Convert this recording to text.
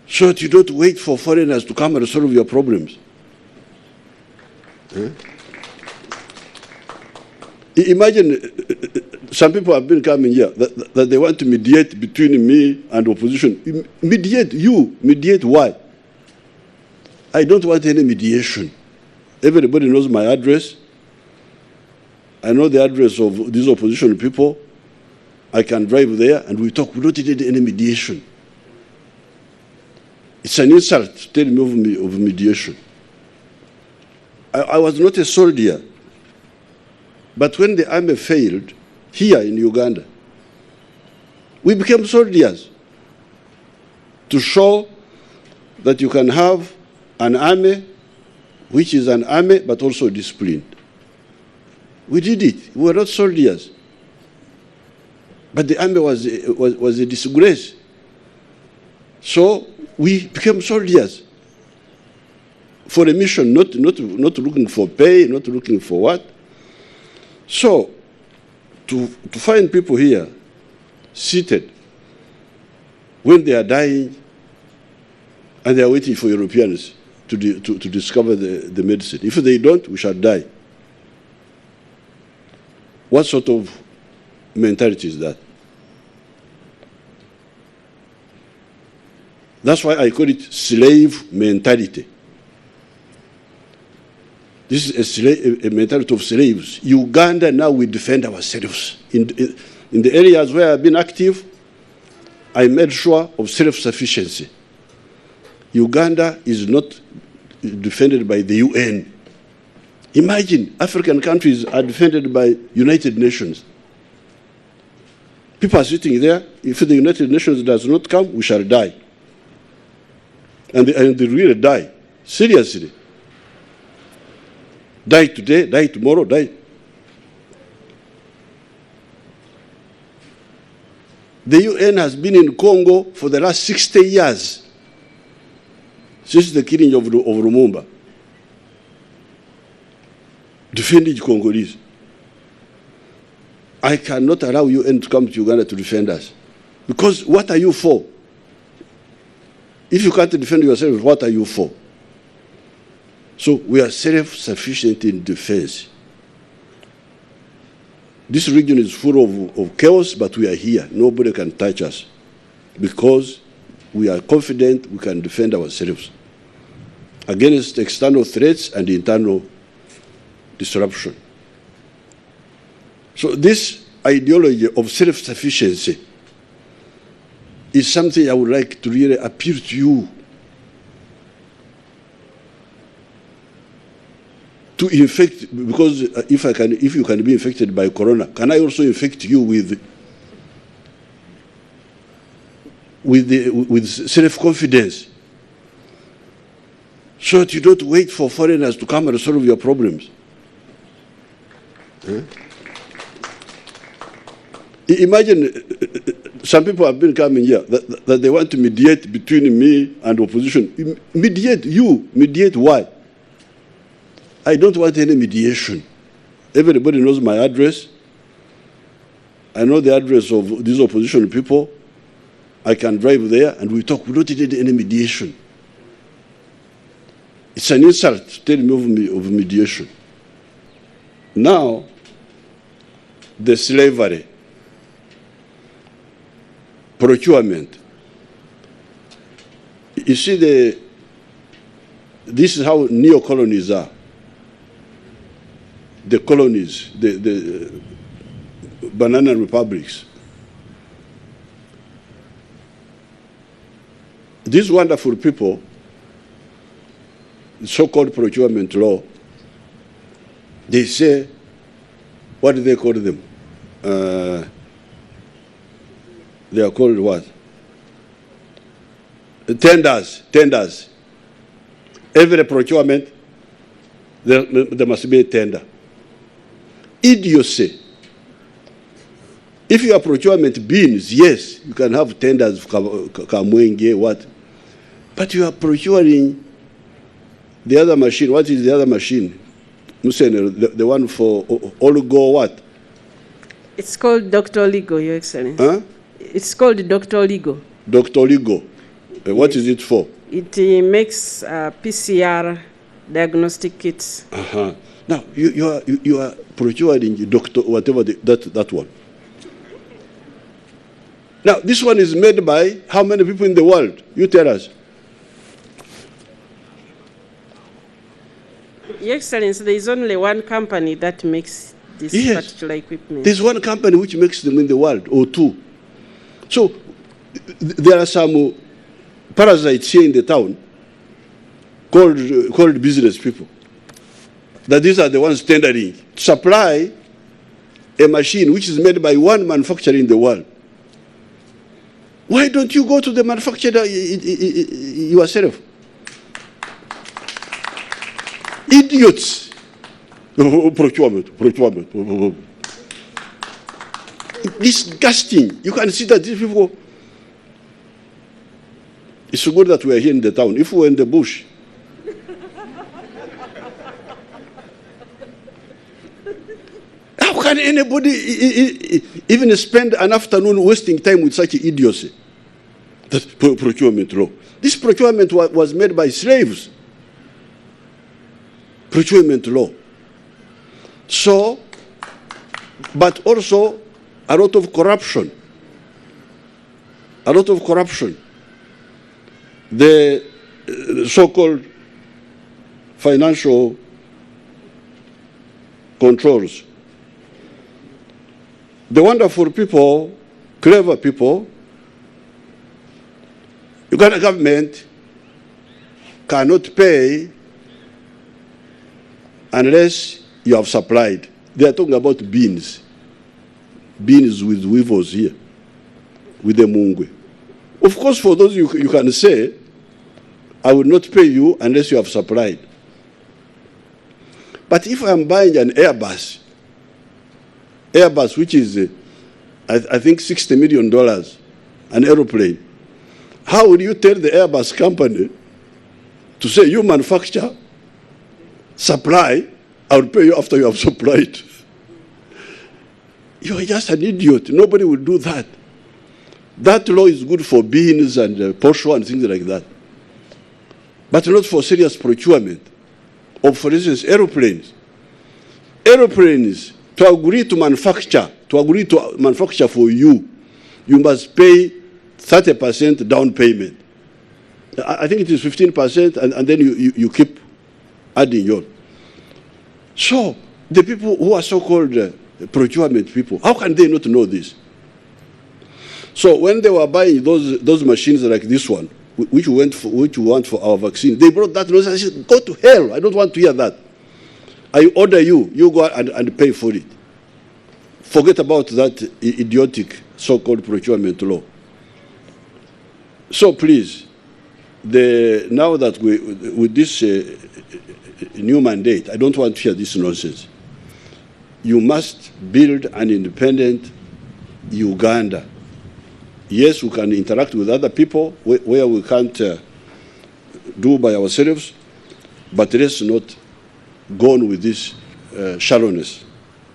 so that you don't wait for foreigners to come and solve your problems. Imagine some people have been coming here that they want to mediate between me and opposition. Mediate? You? Mediate why? I don't want any mediation. Everybody knows my address. I know the address of these opposition people. I can drive there and we talk. We don't need any mediation. It's an insult to tell me of mediation. I was not a soldier. But when the army failed, here in Uganda, we became soldiers to show that you can have an army which is an army but also disciplined. We did it. We were not soldiers. But the army was a disgrace. So we became soldiers for a mission, not looking for pay, not looking for what. So, to find people here seated when they are dying and they are waiting for Europeans to discover the medicine. If they don't, we shall die. What sort of mentality is that? That's why I call it slave mentality. This is a mentality of slaves. Uganda now we defend ourselves. In the areas where I've been active, I made sure of self-sufficiency. Uganda is not defended by the UN. Imagine African countries are defended by United Nations. People are sitting there. If the United Nations does not come, we shall die. And they really die, seriously. Die today, die tomorrow, die. The UN has been in Congo for the last 60 years, since the killing of Lumumba, defending Congolese. I cannot allow UN to come to Uganda to defend us. Because what are you for? If you can't defend yourself, what are you for? So we are self-sufficient in defense. This region is full of chaos, but we are here. Nobody can touch us because we are confident we can defend ourselves against external threats and internal disruption. So this ideology of self-sufficiency is something I would like to really appeal to you to infect, because if you can be infected by corona, can I also infect you with self-confidence, so that you don't wait for foreigners to come and solve your problems? Imagine some people have been coming here that they want to mediate between me and opposition. Mediate? You? Mediate why? I don't want any mediation. Everybody knows my address. I know the address of these opposition people. I can drive there and we talk. We don't need any mediation. It's an insult to tell me of mediation. Now, the slavery, procurement. You see, this is how neo-colonies are. The colonies, the banana republics. These wonderful people, so-called procurement law, they say, what do they call them? They are called what? Tenders. Every procurement, there must be a tender. Idiocy. If you are procurement beans, yes, you can have tenders, kamwenge, what? But you are procuring the other machine. What is the other machine? The one for oligo what? It's called Dr. Ligo, Your Excellency. Huh? It's called Dr. Ligo. Dr. Ligo. What is it for? It makes PCR diagnostic kits. Now, you are procuring doctor, whatever that one. Now, this one is made by how many people in the world? You tell us. Your Excellency, there is only one company that makes this particular equipment. There's one company which makes them in the world, or two. So, there are some parasites here in the town called business people. That these are the ones tendering to supply a machine which is made by one manufacturer in the world. Why don't you go to the manufacturer yourself? Idiots. Procurement. Disgusting. You can see that these people. It's good that we are here in the town. If we were in the bush, how can anybody even spend an afternoon wasting time with such idiocy? That's procurement law. This procurement was made by slaves. Procurement law. So, but also a lot of corruption. A lot of corruption. The so-called financial controls. The wonderful people, clever people, Uganda government cannot pay unless you have supplied. They are talking about beans. Beans with weevils here, with the mungwe. Of course, for those you can say, I will not pay you unless you have supplied. But if I am buying an Airbus, which is, I think, $60 million, an aeroplane, how will you tell the Airbus company to say, you manufacture, supply, I will pay you after you have supplied? You are just an idiot. Nobody will do that. That law is good for beans and posho and things like that, but not for serious procurement of, for instance, aeroplanes. Aeroplanes, to agree to manufacture for you, you must pay 30% down payment. I think it is 15%, and then you keep adding your. So the people who are so-called procurement people, how can they not know this? So when they were buying those machines like this one, which we want for our vaccine, they brought that noise and said, go to hell, I don't want to hear that. I order you go and pay for it. Forget about that idiotic so-called procurement law. So please, now that with this new mandate, I don't want to hear this nonsense. You must build an independent Uganda. Yes, we can interact with other people where we can't do by ourselves, but let's not go on with this shallowness.